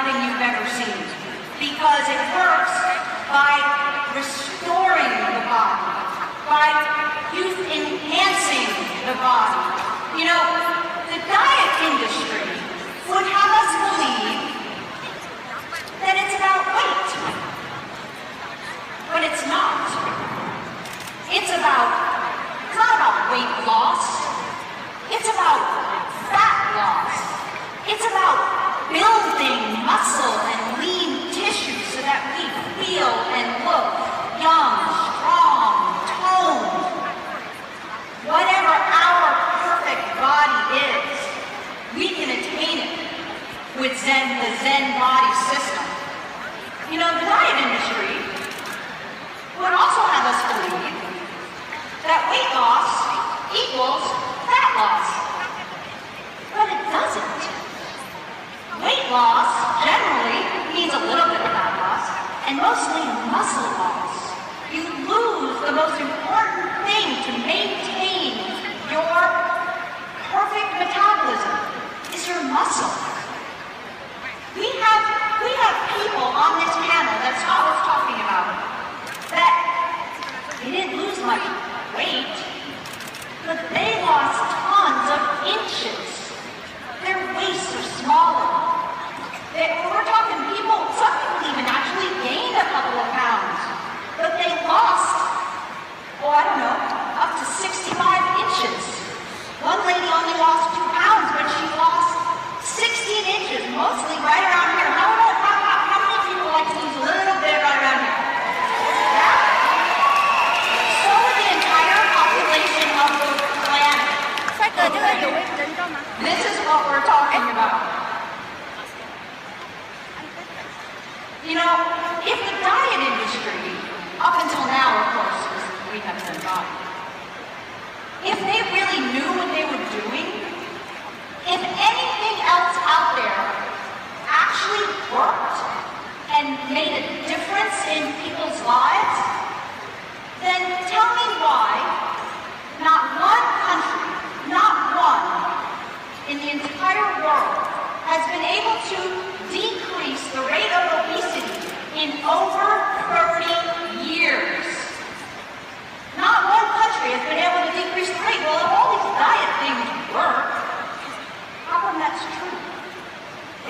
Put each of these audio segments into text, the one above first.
nothing you've ever seen, because it works by restoring the body, by youth-enhancing the body. You know, the diet industry would have us believe that it's about weight, but it's not. It's not about weight loss. It's about fat loss. It's about building muscle and lean tissue so that we feel and look young, strong, toned. Whatever our perfect body is, we can attain it with ZEN, the ZEN body system. You know, the diet industry would also have us believe that weight loss equals fat loss. But it doesn't. Weight loss generally means a little bit of fat loss, and mostly muscle loss. You lose the most important thing to maintain your perfect metabolism is your muscle. We have people on this panel that Scott was talking about that they didn't lose much weight, but they lost tons of inches. Their waists are smaller. We're talking people, some people even actually gained a couple of pounds, but they lost, I don't know, up to 65 inches. One lady only lost 2 pounds, but she lost 16 inches, mostly right around here. How many people like to lose a little bit right around here? Yeah? So would the entire population of the planet. This is what we're talking about. You know, if the diet industry, up until now, of course, we have ZEN Body, if they really knew what they were doing, if anything else out there actually worked and made a difference in people's lives, then tell me why not one country, not one, in the entire world has been able to decrease the rate of obesity in over 30 years. Not one country has been able to decrease the rate. Well, if all these diet things work, how come that's true?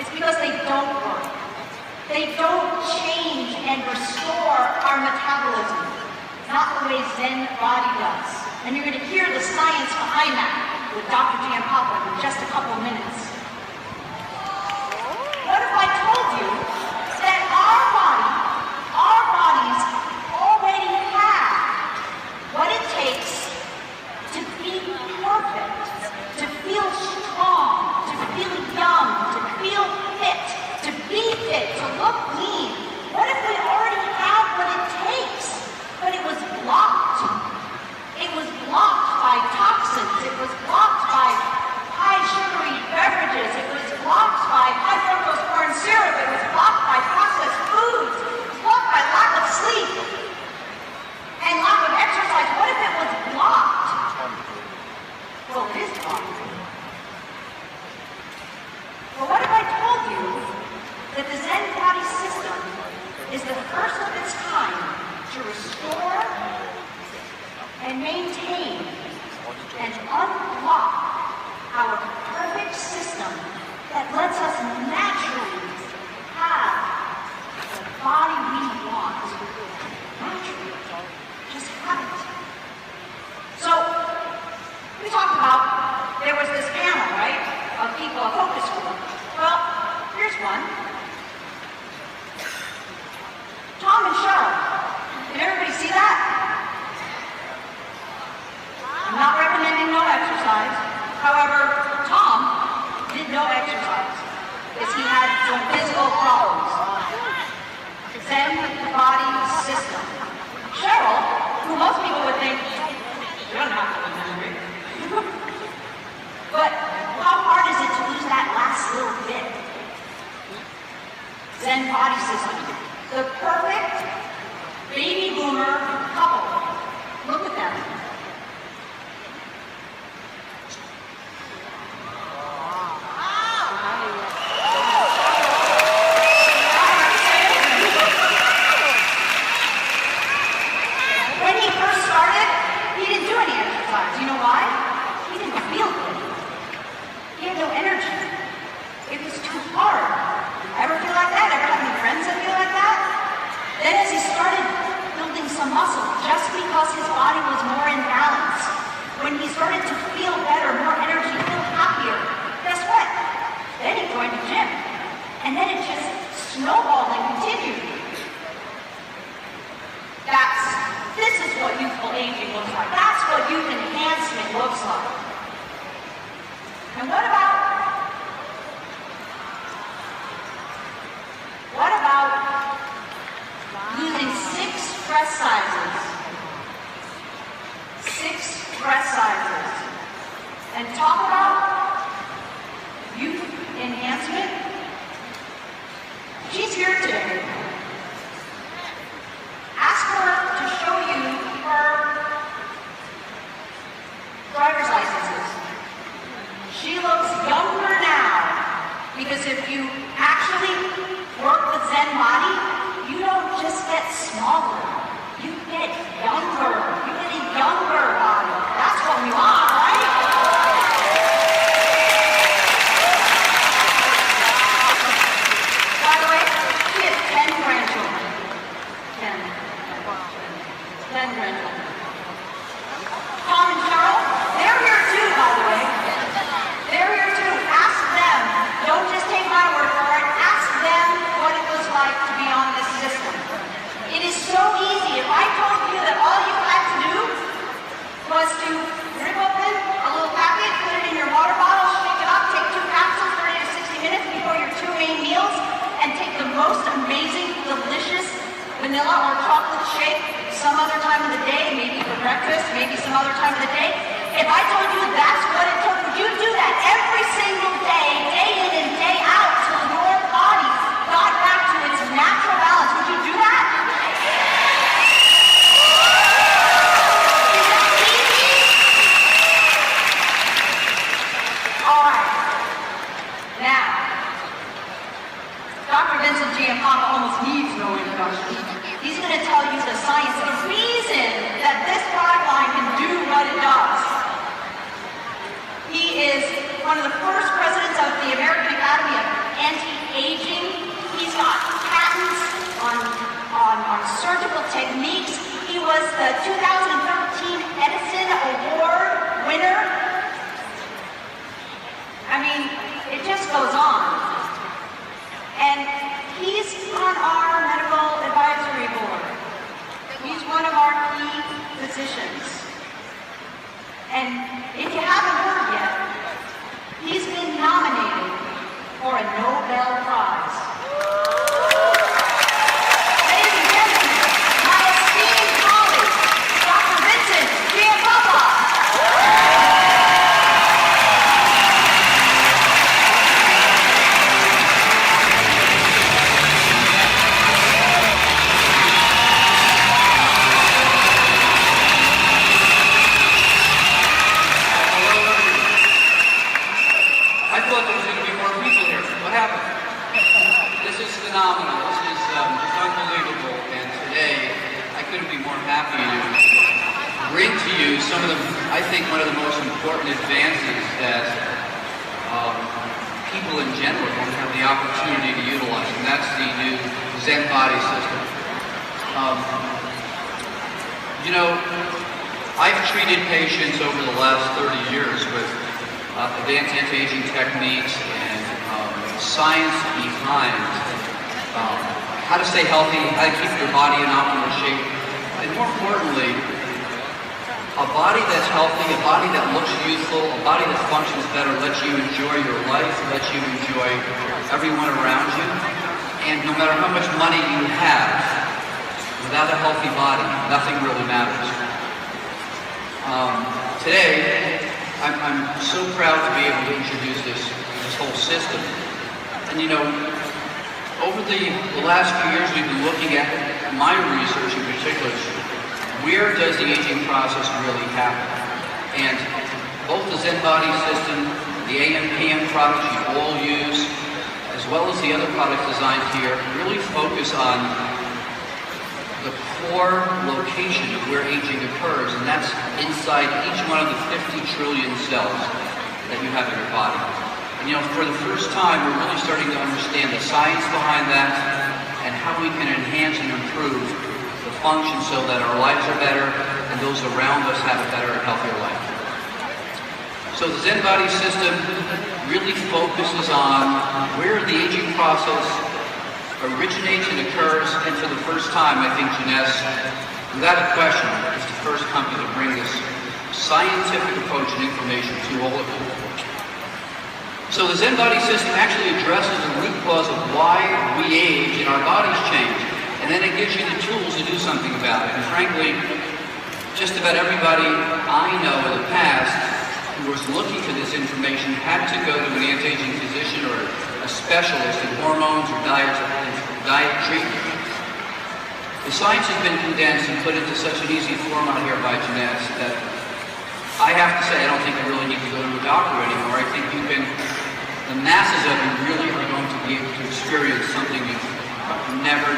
It's because they don't work. They don't change and restore our metabolism, not the way ZEN Body does. And you're going to hear the science behind that with Dr. Giampapa in just a couple of minutes. What if I told you that our bodies already have what it takes to be perfect, to feel strong, to feel young, to feel fit, to be fit, to look lean? What if we already have what it takes, but it was blocked? It was blocked by toxins. It was blocked by high sugary beverages. It was blocked by high fructose corn syrup. It was blocked by processed foods. It was blocked by lack of sleep and lack of exercise. What if it was blocked? Well, it is blocked. Well, what if I told you that the ZEN Body system is the first of its kind to restore and maintain and unblock our perfect system that lets us naturally have the body we want. Naturally. Just have it. So, we talked about, there was this panel, right, of people, a focus group. Well, here's one. Tom and Cheryl. Did everybody see that? I'm not recommending no exercise. However, Tom did no exercise because he had some physical problems. ZEN Body system. Cheryl, who most people would think, you don't have to be hungry. But how hard is it to lose that last little bit? ZEN Body system. The perfect baby boomer couple. Look at them. hard. Ever feel like that? Ever have any friends that feel like that? Then as he started building some muscle, just because his body was more in balance, when he started to feel better, more energy, feel happier, guess what? Then he joined the gym. And then it just snowballed and continued. This is what youthful aging looks like. That's what youth enhancement looks like. And what about losing 6 dress sizes? 6 dress sizes. And talk about youth enhancement? She's here today. Ask her to show you her driver's licenses. She looks younger now, because if you actually work with Zen Body, you don't just get smaller, you get younger. You get a younger body. That's what we want, right? By the way, she has 10 grandchildren. 10 grandchildren. Tom and Cheryl, they're here too, by the way. They're here too. Ask them. Don't just take my word for it. Ask them what it was like to be on this system. It is so easy. If I told you that all you had to do was to rip open a little packet, put it in your water bottle, shake it up, take 2 capsules, 30 to 60 minutes before your 2 main meals, and take the most amazing, delicious vanilla or chocolate shake some other time of the day, maybe for breakfast, maybe some other time of the day. If I told you that's what it took, would you do that every single day, day in and day out, till your body got back to its natural balance? Would you do that? Is that easy? All right. Now, Dr. Vincent Giampapa almost needs no introduction. He's going to tell you the science, the reason that this product line can do what it does. He is one of the first presidents of the American Academy of Anti-Aging. He's got patents on surgical techniques. He was the 2013 Edison Award winner. I mean, it just goes on. And he's on our medical advisory board. He's one of our key physicians. And if you haven't heard yet, he's been nominated for a Nobel Prize. Ladies and gentlemen, my esteemed colleague, Dr. Vincent Giampapa. Phenomenal. This is just unbelievable, and today I couldn't be more happy to bring to you some of the, I think, one of the most important advances that people in general don't have the opportunity to utilize, and that's the new ZEN Body system. You know, I've treated patients over the last 30 years with advanced anti-aging techniques and science behind how to stay healthy, how to keep your body in optimal shape, and more importantly, a body that's healthy, a body that looks youthful, a body that functions better, lets you enjoy your life, lets you enjoy everyone around you, and no matter how much money you have, without a healthy body, nothing really matters. Today, I'm so proud to be able to introduce this whole system. And you know, over the last few years, we've been looking at my research in particular. Where does the aging process really happen? And both the ZEN Body system, the AM/PM products you all use, as well as the other products designed here, really focus on the core location of where aging occurs, and that's inside each one of the 50 trillion cells that you have in your body. And you know, for the first time, we're really starting to science behind that, and how we can enhance and improve the function so that our lives are better and those around us have a better and healthier life. So the ZEN Body system really focuses on where the aging process originates and occurs, and for the first time, I think JEUNESSE, without a question, is the first company to bring this scientific approach and information to all of you. So the ZEN Body system actually addresses the root cause of why we age and our bodies change, and then it gives you the tools to do something about it. And frankly, just about everybody I know in the past who was looking for this information had to go to an anti-aging physician or a specialist in hormones or diet treatment. The science has been condensed and put into such an easy format here by JEUNESSE that I have to say I don't think you really need to go to a doctor anymore. I think the masses of you really are going to be able to experience something you've never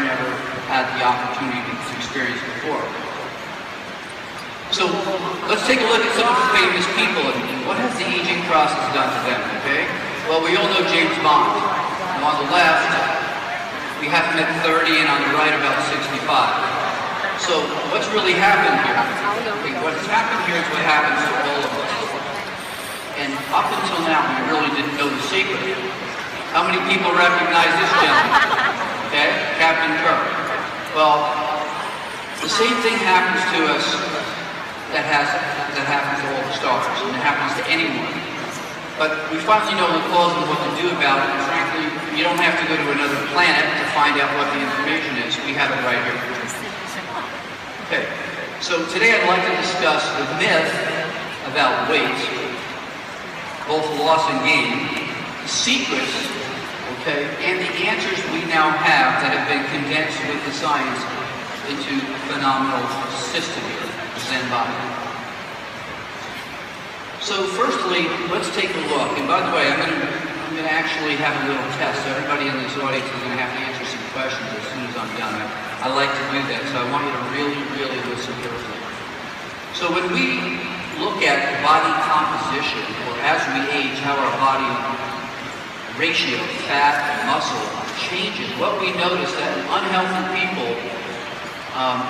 had the opportunity to experience before. So let's take a look at some of the famous people and what has the aging process done to them, okay? Well, we all know James Bond. Now, on the left, we have him at 30, and on the right, about 65. So what's really happened here? Okay, what's happened here is what happens to all of us. And up until now, we really didn't know the secret. How many people recognize this gentleman? Okay, Captain Kirk. Well, the same thing happens to us that happens to all the stars, and it happens to anyone. But we finally know the cause and what to do about it, and frankly, you don't have to go to another planet to find out what the information is. We have it right here. Okay, so today I'd like to discuss the myth about weight, both loss and gain, the secrets, okay, and the answers we now have that have been condensed with the science into a phenomenal system here. ZEN Body. So firstly, let's take a look. And by the way, I'm going to actually have a little test. So everybody in this audience is going to have to answer some questions as soon as I'm done. I like to do that, so I want you to really listen carefully. So when we look at body composition, or as we age, how our body ratio, fat and muscle changes, what we notice that in unhealthy people,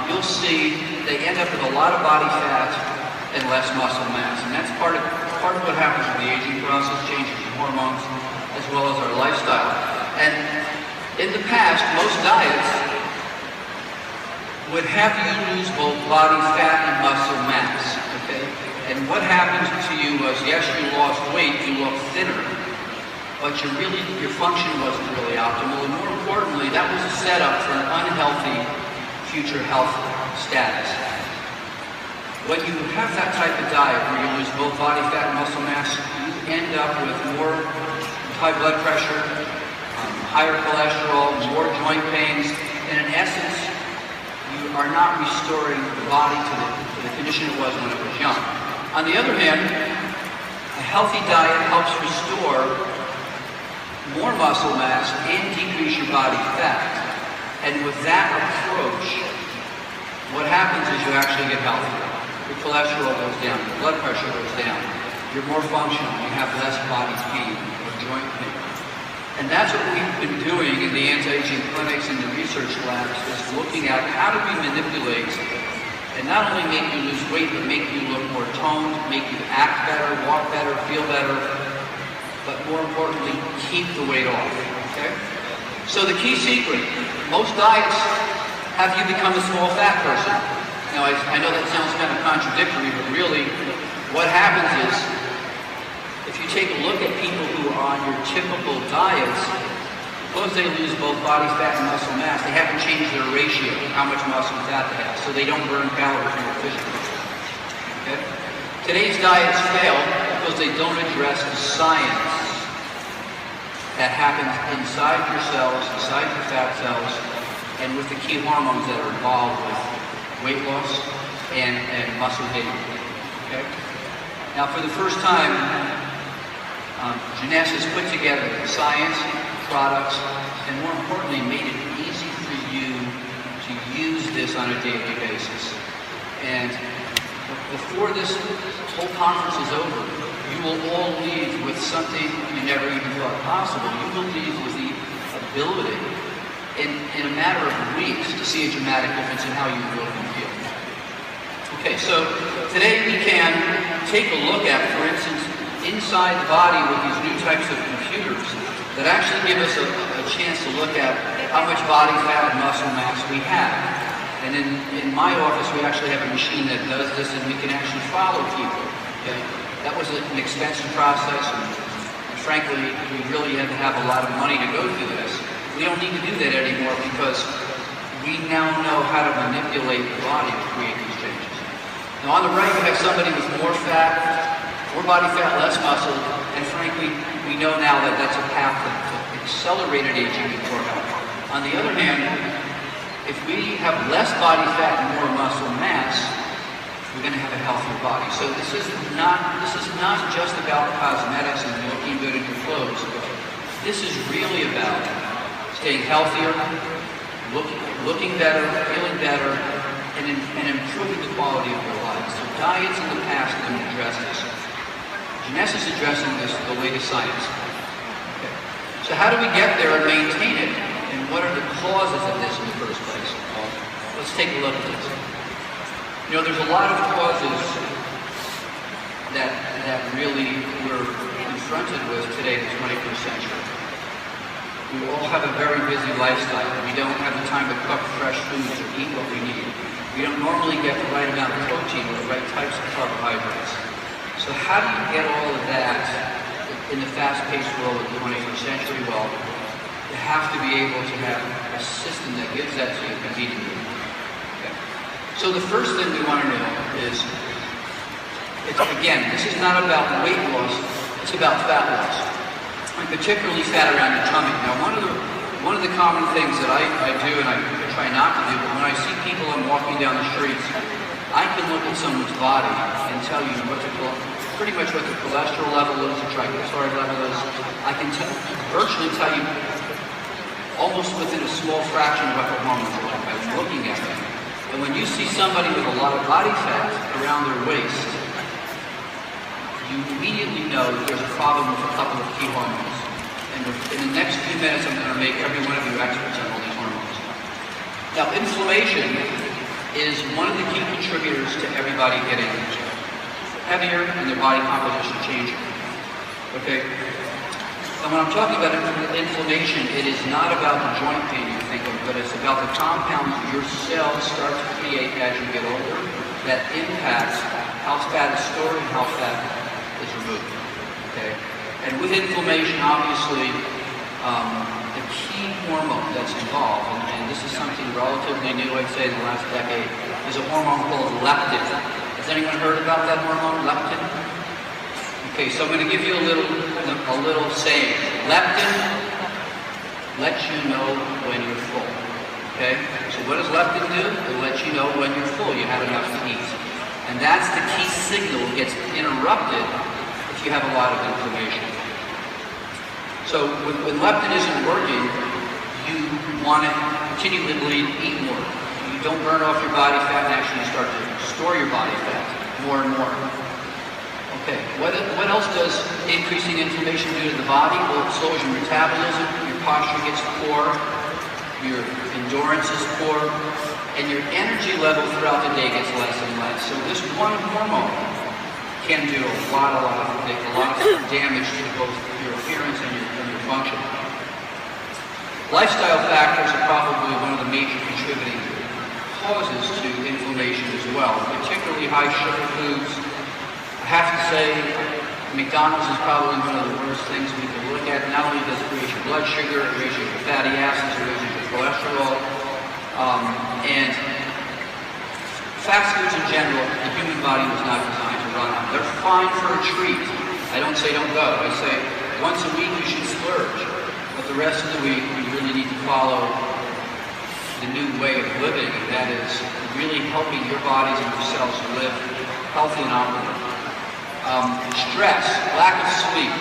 you'll see they end up with a lot of body fat and less muscle mass. And that's part of what happens with the aging process, changes in hormones, as well as our lifestyle. And in the past, most diets would have you lose both body fat and muscle mass, okay? And what happens to you was, yes, you lost weight, you looked thinner, but your function wasn't really optimal. And more importantly, that was a setup for an unhealthy future health status. When you have that type of diet where you lose both body fat and muscle mass, you end up with more high blood pressure, higher cholesterol, more joint pains, and in essence, you are not restoring the body to the condition it was when it was young. On the other hand, a healthy diet helps restore more muscle mass and decrease your body fat. And with that approach, what happens is you actually get healthier. Your cholesterol goes down, your blood pressure goes down, you're more functional, you have less body pain or joint pain. And that's what we've been doing in the anti-aging clinics and the research labs, is looking at how do we manipulate and not only make you lose weight, but make you look more toned, make you act better, walk better, feel better, but more importantly, keep the weight off, okay? So the key secret, most diets have you become a small fat person. Now, I know that sounds kind of contradictory, but really what happens is, if you take a look at people who are on your typical diets, suppose they lose both body fat and muscle mass, they haven't changed their ratio, how much muscle and fat they have, so they don't burn calories more efficiently. Okay? Today's diets fail because they don't address the science that happens inside your cells, inside your fat cells, and with the key hormones that are involved with weight loss and muscle gain. Okay? Now, for the first time, JEUNESSE has put together the science, products, and more importantly, made it easy for you to use this on a daily basis. And before this whole conference is over, you will all leave with something you never even thought possible. You will leave with the ability in a matter of weeks to see a dramatic difference in how you look and feel. Okay, so today we can take a look at, for instance, inside the body with these new types of computers that actually give us a chance to look at how much body fat and muscle mass we have. And in my office, we actually have a machine that does this, and we can actually follow people. Okay? That was an expensive process, and frankly, we really had to have a lot of money to go through this. We don't need to do that anymore because we now know how to manipulate the body to create these changes. Now on the right, you have somebody with more fat, more body fat, less muscle, and frankly, we know now that that's a path to accelerated aging and poor health. On the other hand, if we have less body fat and more muscle mass, we're going to have a healthier body. So this is not just about cosmetics and looking good in your clothes. This is really about staying healthier, looking better, feeling better, and improving the quality of your lives. So diets in the past didn't address this. JEUNESSE is addressing this the way to science. Okay. So how do we get there and maintain it? And what are the causes of this in the first place? Well, let's take a look at this. You know, there's a lot of causes that really we're confronted with today in the 21st century. We all have a very busy lifestyle. We don't have the time to cook fresh foods or eat what we need. We don't normally get the right amount of protein or the right types of carbohydrates. So how do you get all of that in the fast-paced world of the 21st century? Well, you have to be able to have a system that gives that to you conveniently. Okay. So the first thing we want to know is, again, this is not about weight loss, it's about fat loss. And particularly fat around your tummy. Now, one of the common things that I do, and I try not to do, but when I see people I'm walking down the streets, I can look at someone's body and tell you pretty much what the cholesterol level is, the triglyceride level is. I can virtually tell you almost within a small fraction of what their hormones are like by looking at them. And when you see somebody with a lot of body fat around their waist, you immediately know that there's a problem with a couple of key hormones. And in the next few minutes, I'm going to make every one of you experts on all these hormones. Now, inflammation is one of the key contributors to everybody getting heavier and their body composition changing. Okay? And when I'm talking about inflammation, it is not about the joint pain you think of, but it's about the compounds your cells start to create as you get older that impacts how fat is stored and how fat is removed. Okay? And with inflammation, obviously, the key hormone that's involved, and this is something relatively new, I'd say, in the last decade, is a hormone called leptin. Has anyone heard about that hormone, leptin? Okay, so I'm going to give you a little saying. Leptin lets you know when you're full. Okay? So what does leptin do? It lets you know when you're full, you have enough to eat. And that's the key signal that gets interrupted if you have a lot of inflammation. So when leptin isn't working, you want to continually eat more. You don't burn off your body fat and actually start to store your body fat more and more. Okay, what else does increasing inflammation do to the body? Well, it slows your metabolism, your posture gets poor, your endurance is poor, and your energy level throughout the day gets less and less. So this one hormone can do a lot of damage to both your appearance and your function. Lifestyle factors are probably one of the major contributing causes to inflammation as well, particularly high sugar foods. I have to say, McDonald's is probably one of the worst things we can look at. Not only does it raise your blood sugar, it raises your fatty acids, it raises your cholesterol. And fast foods in general, the human body was not designed to run on. They're fine for a treat. I don't say don't go. I say once a week you should splurge. But the rest of the week you really need to follow the new way of living, and that is really helping your bodies and your cells live healthy and optimal. Stress, lack of sleep,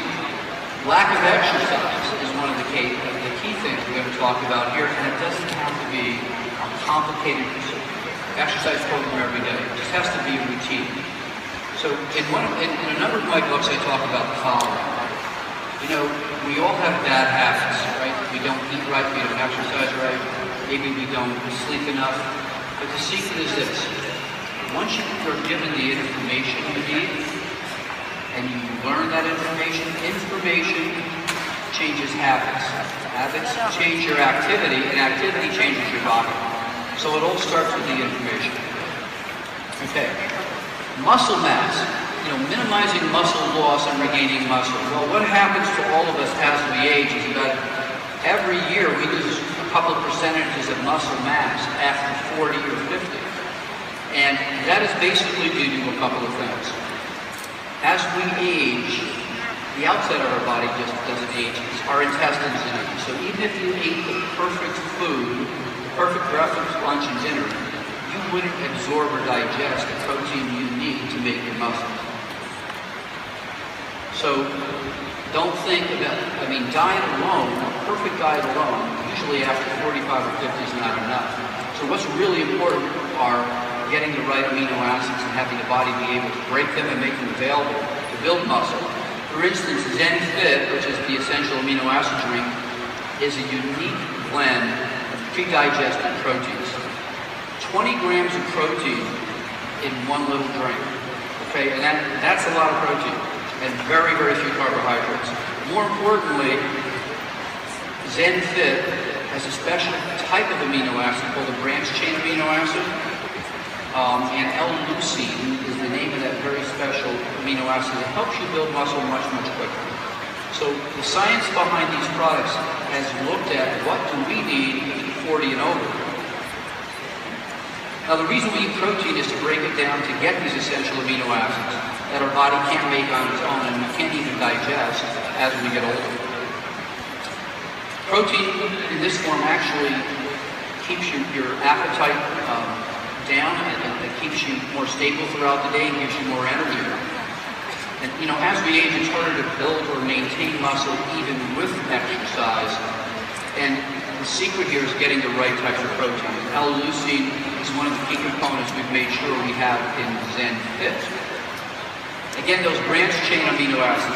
lack of exercise is one of the key things we're going to talk about here, and it doesn't have to be a complicated exercise program every day. It just has to be a routine. So in a number of my books I talk about the following. You know, we all have bad habits, right? We we don't eat right, we don't exercise right, maybe we don't sleep enough. But the secret is this: once you are given the information you need, and you learn that information, information changes habits. Habits change your activity, and activity changes your body. So it all starts with the information. Okay, muscle mass. Minimizing muscle loss and regaining muscle. Well, what happens to all of us as we age is that every year we lose a couple of percentages of muscle mass after 40 or 50. And that is basically due to a couple of things. As we age, the outside of our body just doesn't age. Our intestines age. So even if you ate the perfect food, the perfect breakfast, lunch, and dinner, you wouldn't absorb or digest the protein you need to make your muscles. So don't think about, diet alone, a perfect diet alone, usually after 45 or 50 is not enough. So what's really important are getting the right amino acids and having the body be able to break them and make them available to build muscle. For instance, ZEN Fit, which is the essential amino acid drink, is a unique blend of pre-digested proteins. 20 grams of protein in one little drink. Okay, and that's a lot of protein. And very, very few carbohydrates. More importantly, ZEN Fit has a special type of amino acid called a branched-chain amino acid, and L-leucine is the name of that very special amino acid that helps you build muscle much, much quicker. So the science behind these products has looked at what do we need to be 40 and over. Now the reason we eat protein is to break it down to get these essential amino acids that our body can't make on its own and we can't even digest as we get older. Protein in this form actually keeps your appetite down, and it keeps you more stable throughout the day and gives you more energy. And as we age, it's harder to build or maintain muscle even with exercise. And the secret here is getting the right type of protein. L-leucine is one of the key components we've made sure we have in ZEN Fit. Again, those branched-chain amino acids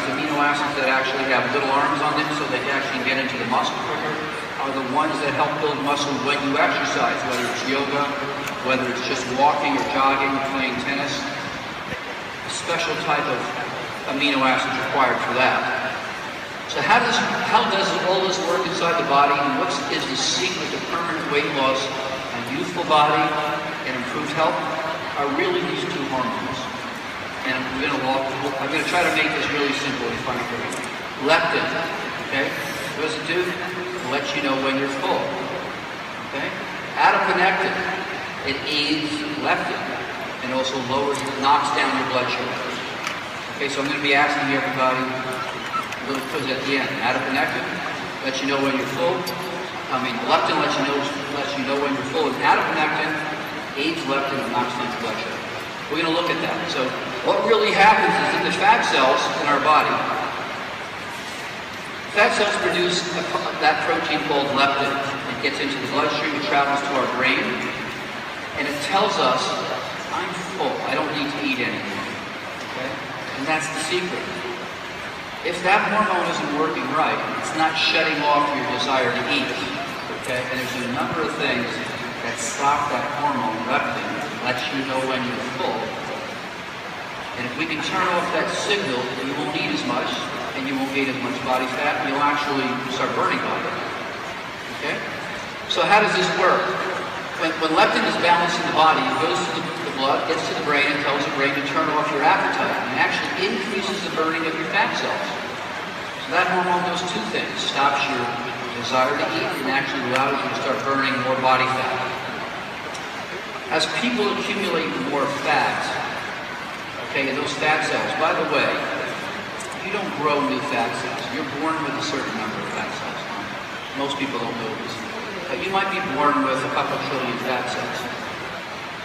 that actually have little arms on them so they can actually get into the muscle quicker, are the ones that help build muscle when you exercise, whether it's yoga, whether it's just walking or jogging or playing tennis. A special type of amino acids required for that. So how does all this work inside the body, and what is the secret to permanent weight loss, a youthful body, and improved health, are really these two hormones. And I'm going to try to make this really simple and fun for you. Leptin, okay? What does it do? It lets you know when you're full, okay? Adiponectin, it aids leptin and also knocks down your blood sugar. Okay, so I'm going to be asking everybody a little quiz at the end. Adiponectin lets you know when you're full. Leptin lets you know when you're full, and adiponectin aids leptin and knocks down your blood sugar. We're going to look at that. So what really happens is in the fat cells in our body, fat cells produce that protein called leptin. It gets into the bloodstream, it travels to our brain, and it tells us, I'm full, I don't need to eat anymore. Okay? And that's the secret. If that hormone isn't working right, it's not shutting off your desire to eat. Okay? And there's a number of things that stop that hormone, leptin, lets you know when you're full. And if we can turn off that signal, you won't eat as much, and you won't gain as much body fat, and you'll actually start burning body. Okay? So how does this work? When leptin is balanced in the body, it goes to the blood, gets to the brain, and tells the brain to turn off your appetite, and it actually increases the burning of your fat cells. So that hormone does two things: stops your desire to eat, and actually allows you to start burning more body fat. As people accumulate more fat, okay, in those fat cells, by the way, you don't grow new fat cells. You're born with a certain number of fat cells. Most people don't know this. But you might be born with a couple trillion fat cells.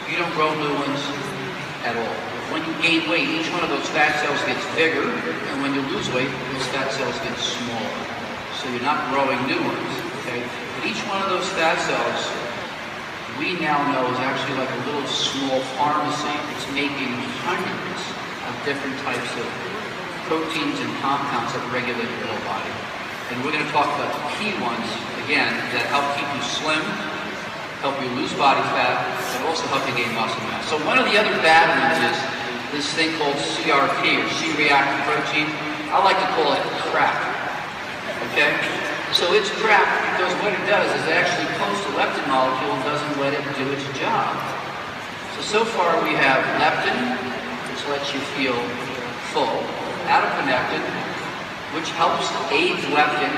You don't grow new ones at all. When you gain weight, each one of those fat cells gets bigger, and when you lose weight, those fat cells get smaller. So you're not growing new ones, okay? But each one of those fat cells, we now know is actually like a little small pharmacy. It's making hundreds of different types of proteins and compounds that regulate your whole body. And we're going to talk about the key ones, again, that help keep you slim, help you lose body fat, and also help you gain muscle mass. So one of the other bad ones is this thing called CRP, or C-reactive protein. I like to call it crap, okay? So it's crap because what it does is it actually coats the leptin molecule and doesn't let it do its job. So far we have leptin, which lets you feel full, adiponectin, which helps aid leptin,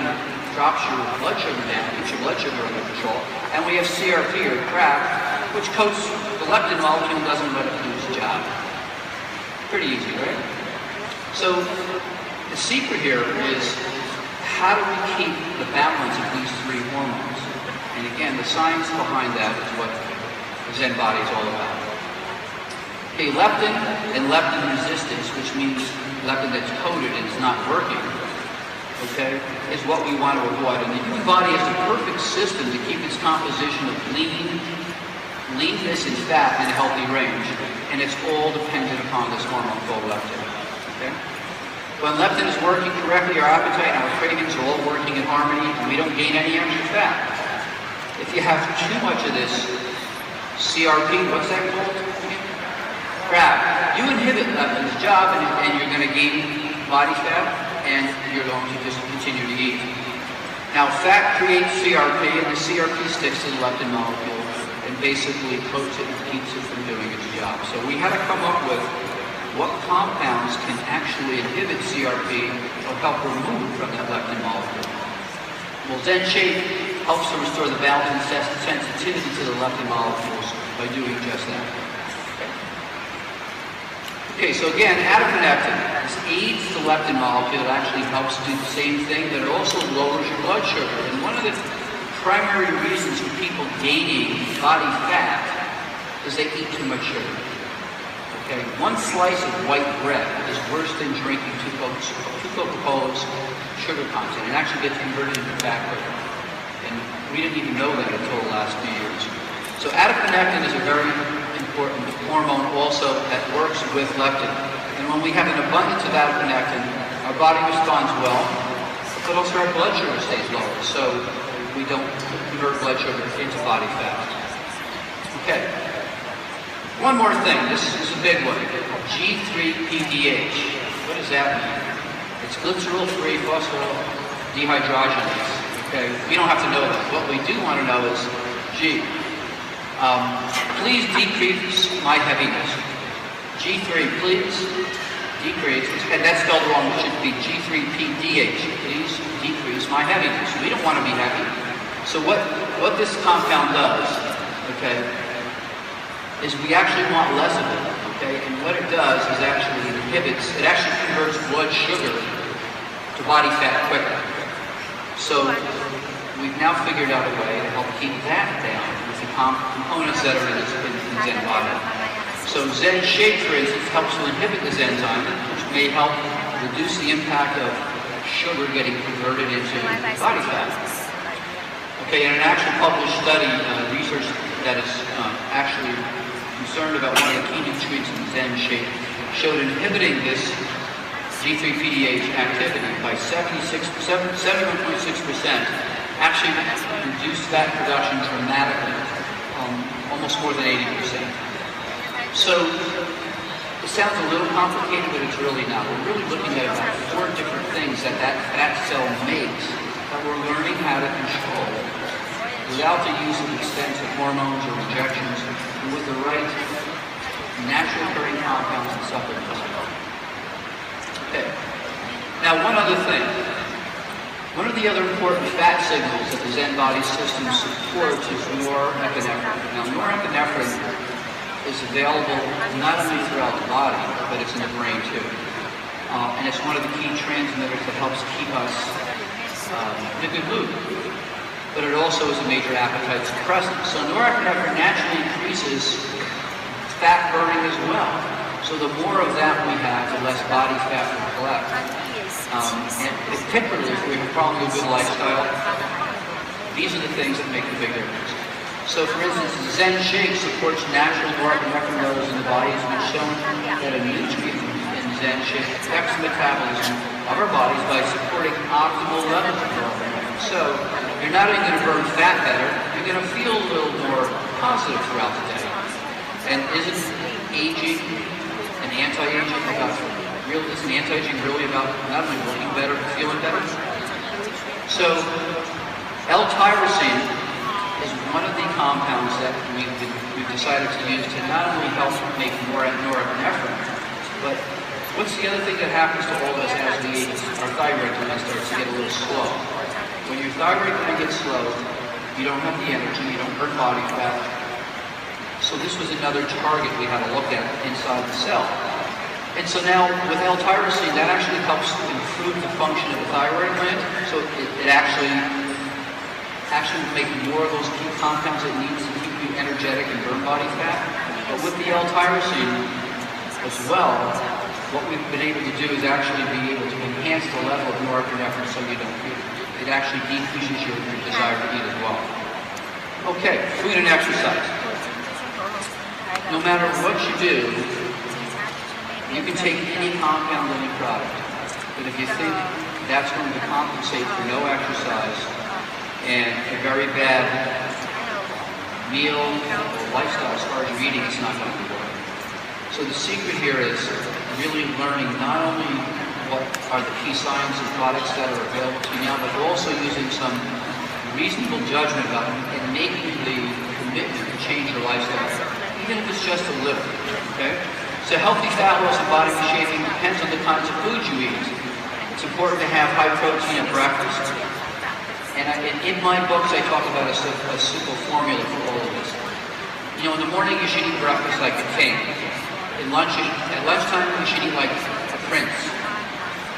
drops your blood sugar down, keeps your blood sugar under control, and we have CRP, or crap, which coats the leptin molecule and doesn't let it do its job. Pretty easy, right? So the secret here is, how do we keep the balance of these three hormones? And again, the science behind that is what the Zen Body is all about. Okay, leptin and leptin resistance, which means leptin that's coated and is not working, okay, is what we want to avoid. And the human body has a perfect system to keep its composition of leanness and fat in a healthy range. And it's all dependent upon this hormone called leptin. Okay? When leptin is working correctly, our appetite and our cravings are all working in harmony, and we don't gain any extra fat. If you have too much of this CRP, what's that called? Crap. You inhibit leptin's job, and you're going to gain body fat, and you're going to just continue to eat. Now, fat creates CRP, and the CRP sticks to the leptin molecule and basically coats it and keeps it from doing its job. So we had to come up with what compounds can actually inhibit CRP or help remove from that leptin molecule. Well, ZEN Shape helps to restore the balance and sensitivity to the leptin molecules by doing just that. Okay, so again, adiponectin. This aids the leptin molecule. It actually helps do the same thing, but it also lowers your blood sugar. And one of the primary reasons for people gaining body fat is they eat too much sugar. Okay, one slice of white bread is worse than drinking two Coca-Colas sugar content. It actually gets converted into fat quicker. And we didn't even know that until the last few years. So adiponectin is a very important hormone also that works with leptin. And when we have an abundance of adiponectin, our body responds well, but also our blood sugar stays lower, so we don't convert blood sugar into body fat. Okay. One more thing. This is a big one. G3-PDH. What does that mean? It's glycerol-free phosphorydehydrogenase. Okay. We don't have to know that. What we do want to know is, G. Please decrease my heaviness. G3, please decrease, and that's spelled wrong, it should be G3-PDH. Please decrease my heaviness. We don't want to be heavy. So what this compound does, okay, is we actually want less of it, okay, and what it does is actually it actually converts blood sugar to body fat quicker. So we've now figured out a way to help keep that down with the components that are in ZEN Body. So ZEN Shape, for instance, helps to inhibit this enzyme, which may help reduce the impact of sugar getting converted into body fat. Okay, in an actual published study, research that is actually concerned about one of the key nutrients in ZEN Shape showed inhibiting this G3-PDH activity by 71.6% actually reduced fat production dramatically, almost more than 80%. So it sounds a little complicated, but it's really not. We're really looking at about 4 different things that fat cell makes that we're learning how to control without the use of expensive hormones or injections, and with the right natural occurring compounds and supplements. Okay. Now, one other thing. One of the other important fat signals that the ZEN Body system supports is norepinephrine. Now, norepinephrine is available not only throughout the body, but it's in the brain too. And it's one of the key transmitters that helps keep us in a good mood. But it also is a major appetite suppressant. So norepinephrine naturally increases fat burning as well. So the more of that we have, the less body fat we collect. And particularly if we have following a good lifestyle, these are the things that make the big difference. So for instance, ZEN Shape supports natural norepinephrine levels in the body. It's been shown that a nutrient in ZEN Shape affects the metabolism of our bodies by supporting optimal levels of hormone. So you're not only going to burn fat better, you're going to feel a little more positive throughout the day. And isn't aging and anti-aging about isn't anti-aging really about not only looking better but feeling better? So L-tyrosine is one of the compounds that we've decided to use to not only help make more norepinephrine, but what's the other thing that happens to all of us as we age? Our thyroid gland starts to get a little slow. When your thyroid gland gets slow, you don't have the energy, you don't burn body fat. So this was another target we had to look at inside the cell. And so now with L-tyrosine, that actually helps improve the function of the thyroid gland. So it actually will make more of those key compounds it needs to keep you energetic and burn body fat. But with the L-tyrosine as well, what we've been able to do is actually be able to enhance the level of norepinephrine so you don't feel it. It actually decreases your desire to eat as well. Okay, food and exercise. No matter what you do, you can take any compound any product. But if you think that's going to compensate for no exercise and a very bad meal or lifestyle as far as you're eating, it's not going to work. So the secret here is really learning not only what are the key science and products that are available to you now, but also using some reasonable judgment about it and making the commitment to change your lifestyle, even if it's just a little, okay? So healthy fat loss and body reshaping depends on the kinds of foods you eat. It's important to have high protein at breakfast. And in my books, I talk about a simple formula for all of this. You know, in the morning, you should eat breakfast like a king. At lunchtime, you should eat like a prince.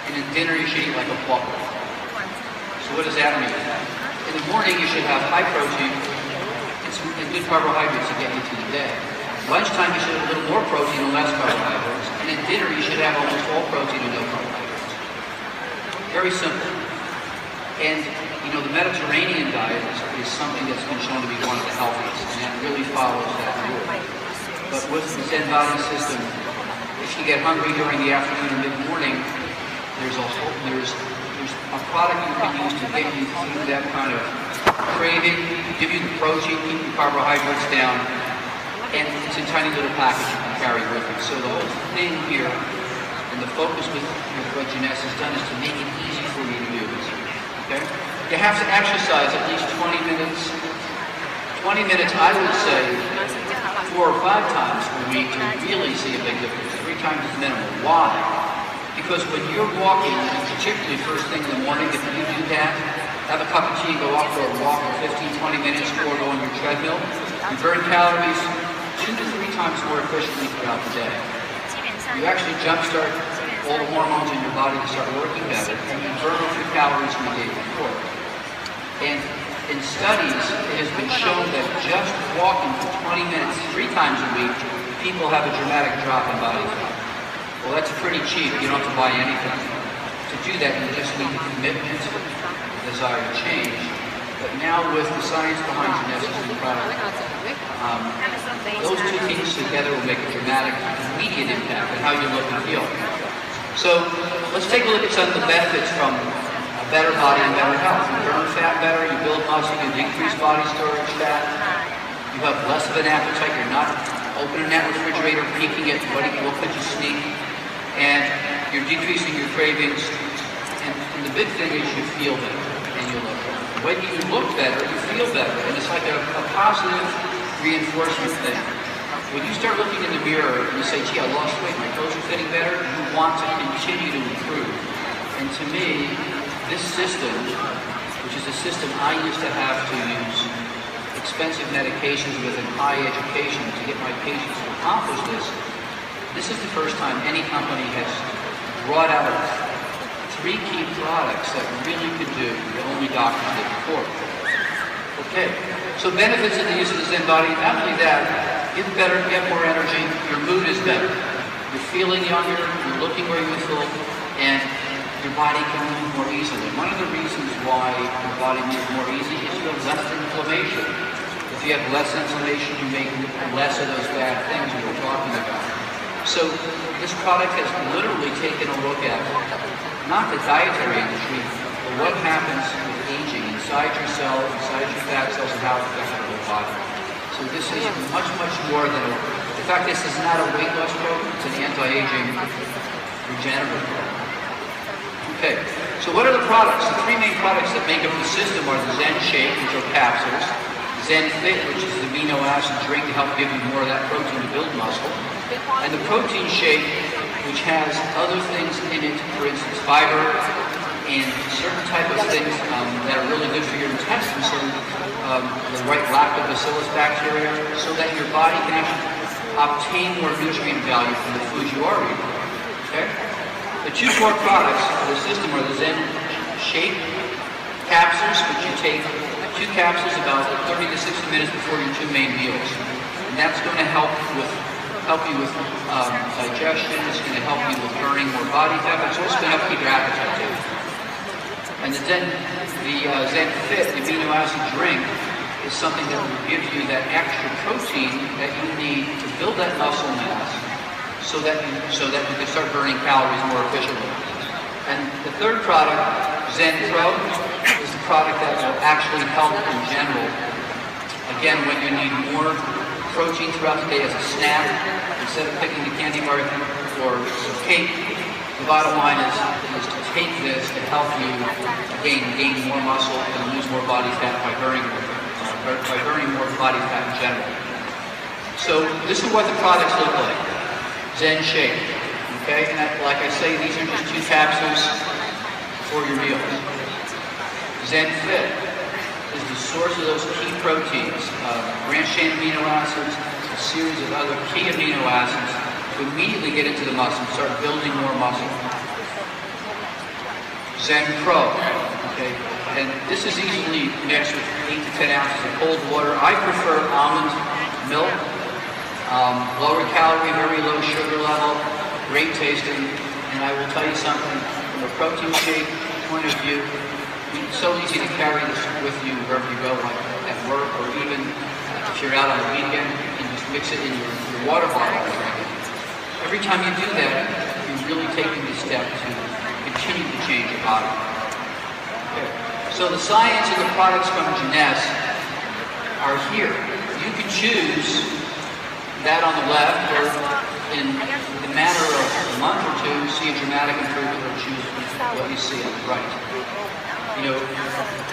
And at dinner, you should eat like a pauper. So what does that mean? In the morning, you should have high protein and good carbohydrates to get you through the day. Lunchtime, you should have a little more protein and less carbohydrates. And at dinner, you should have almost all protein and no carbohydrates. Very simple. And, you know, the Mediterranean diet is something that's been shown to be one of the healthiest, and that really follows that rule. But with the ZEN Body system, if you get hungry during the afternoon or mid-morning, there's a product you can use to get you through that kind of craving, give you the protein, keep the carbohydrates down, and it's a tiny little package you can carry with you. So the whole thing here, and the focus with what JEUNESSE has done is to make it easy for you to use. Okay? You have to exercise at least 20 minutes. 20 minutes, I would say, 4 or 5 times a week to really see a big difference. 3 times is minimal. Why? Because when you're walking, particularly first thing in the morning, if you do that, have a cup of tea, go out for a walk for 15, 20 minutes, or go on your treadmill, you burn calories 2 to 3 times more efficiently throughout the day. You actually jumpstart all the hormones in your body to start working better, and you burn off your calories from the day before. And in studies, it has been shown that just walking for 20 minutes 3 times a week, people have a dramatic drop in body fat. Well, that's pretty cheap. You don't have to buy anything. To do that, you just need the commitment, the desire to change. But now with the science behind JEUNESSE's new product, those 2 things together will make a dramatic, immediate impact on how you look and feel. So let's take a look at some of the benefits from a better body and better health. You burn fat better, you build muscle, you decrease body storage fat, you have less of an appetite, you're not opening that refrigerator, peeking at what could you sneak, and you're decreasing your cravings, and the big thing is you feel better and you look better. When you look better, you feel better, and it's like a positive reinforcement thing. When you start looking in the mirror and you say, gee, I lost weight, my clothes are fitting better, you want to continue to improve. And to me, this system, which is a system I used to have to use expensive medications with and high education to get my patients to accomplish this is the first time any company has brought out 3 key products that really could do what only doctors did before. Okay, so benefits of the use of the ZEN Body, not only that, get better, get more energy, your mood is better, you're feeling younger, you're looking more youthful, and your body can move more easily. One of the reasons why your body moves more easy is you have less inflammation. If you have less inflammation, you make less of those bad things we were talking about. So this product has literally taken a look at not the dietary industry, but what happens with aging inside your cell, inside your fat cells, and how it affects your whole body. So this is much, much more than in fact, this is not a weight loss program, it's an anti-aging regenerative program. Okay, so what are the products? The three main products that make up the system are the ZEN Shape, which are capsules, ZEN Fit, which is the amino acid drink to help give you more of that protein to build muscle, and the protein shake, which has other things in it, for instance, fiber and certain type of things that are really good for your intestines, so the right lactobacillus bacteria, so that your body can actually obtain more nutrient value from the foods you are eating. Okay? The two core products of the system are the ZEN Shape capsules, which you take 2 capsules about 30 to 60 minutes before your 2 main meals. And that's going to help you with digestion. It's going to help you with burning more body fat. It's also going to help keep your appetite too. And the ZEN Fit, the amino acid drink, is something that will give you that extra protein that you need to build that muscle mass, so that you can start burning calories more efficiently. And the third product, ZEN Pro, is the product that will actually help in general. Again, when you need more protein throughout the day as a snack, instead of picking the candy bar or some cake, the bottom line is to take this to help you gain more muscle and lose more body fat by burning more body fat in general. So this is what the products look like. ZEN Shape. Okay, and like I say, these are just 2 capsules for your meals. ZEN Fit is the source of those key proteins, branched chain amino acids, a series of other key amino acids to immediately get into the muscle and start building more muscle. ZEN Pro, okay, and this is easily mixed with 8 to 10 ounces of cold water. I prefer almond milk, lower calorie, very low sugar level, great tasting, and I will tell you something, from a protein shake point of view, it's so easy to carry this with you wherever you go, like at work, or even if you're out on the weekend, you can just mix it in your water bottle and drink it. Every time you do that, you're really taking the step to continue to change your body. Okay. So the science and the products from JEUNESSE are here. You can choose that on the left, or in the matter of a month or 2, see a dramatic improvement, or choose what you see on the right. You know,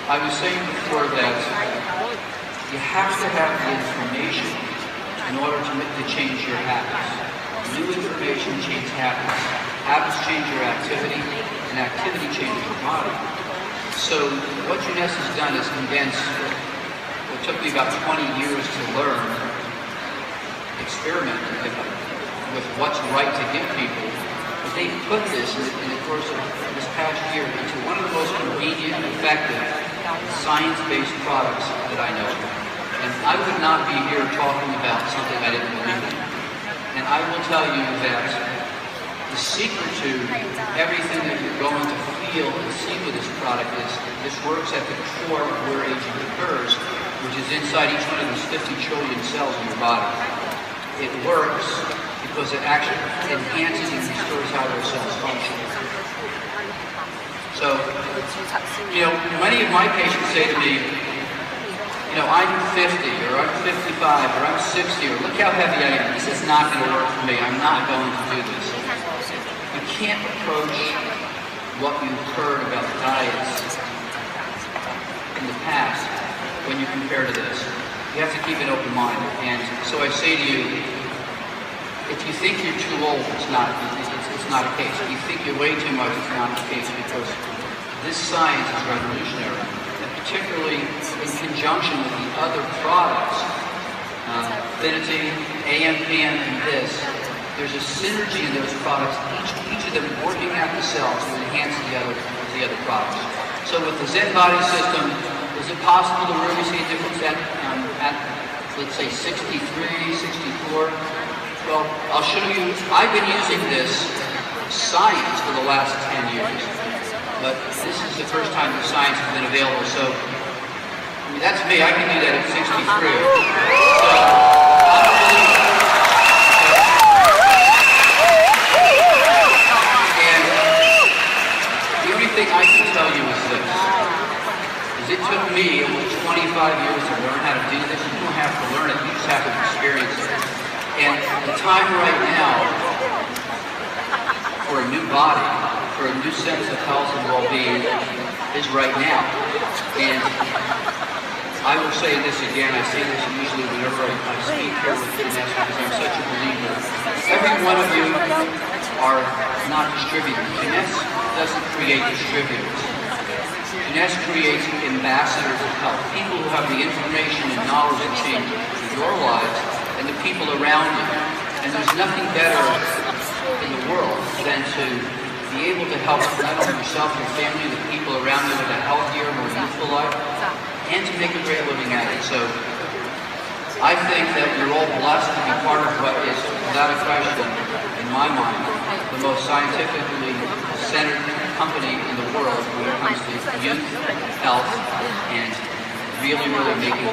I was saying before that you have to have the information in order to change your habits. New information changes habits. Habits change your activity, and activity changes your body. So what JEUNESSE has done is condensed what took me about 20 years to learn, experiment with what's right to give people. But they put this in the course of this past year into one of the most convenient and effective science-based products that I know. And I would not be here talking about something I didn't believe in. And I will tell you that the secret to everything that you're going to feel and see with this product is this works at the core of where aging occurs, which is inside each one of these 50 trillion cells in your body. It works because it actually enhances and restores how those cells function. So, you know, many of my patients say to me, you know, I'm 50, or I'm 55, or I'm 60, or look how heavy I am. This is not going to work for me. I'm not going to do this. You can't approach what you've heard about diets in the past when you compare to this. You have to keep an open mind. And so I say to you, if you think you're too old, it's not a case. If you think you're way too much, it's not the case, because this science is revolutionary. Particularly in conjunction with the other products, Affinity, AMPM, and this, there's a synergy in those products, each of them working at the cell to enhance the other products. So with the ZEN Body system, is it possible to really see a difference at let's say 63, 64? Well, I'll show you. I've been using this science for the last 10 years. But this is the first time the science has been available, so I mean, that's me. I can do that at 63. So, do this. You don't have to learn it. You just have to experience it. And the time right now for a new body, for a new sense of health and well-being is right now. And I will say this again, I say this usually whenever I speak here with Giaunesse because I'm such a believer. Every one of you are not distributors. Giaunesse doesn't create distributors. Giaunesse creates ambassadors of health, people who have the information and knowledge to change your lives and the people around you. And there's nothing better in the world than to be able to help not only yourself, your family, the people around you with a healthier, more youthful life, and to make a great living at it. So I think that you're all blessed to be part of what is, without a question, in my mind, the most scientifically centered company in the world when it comes to youth, health, and really making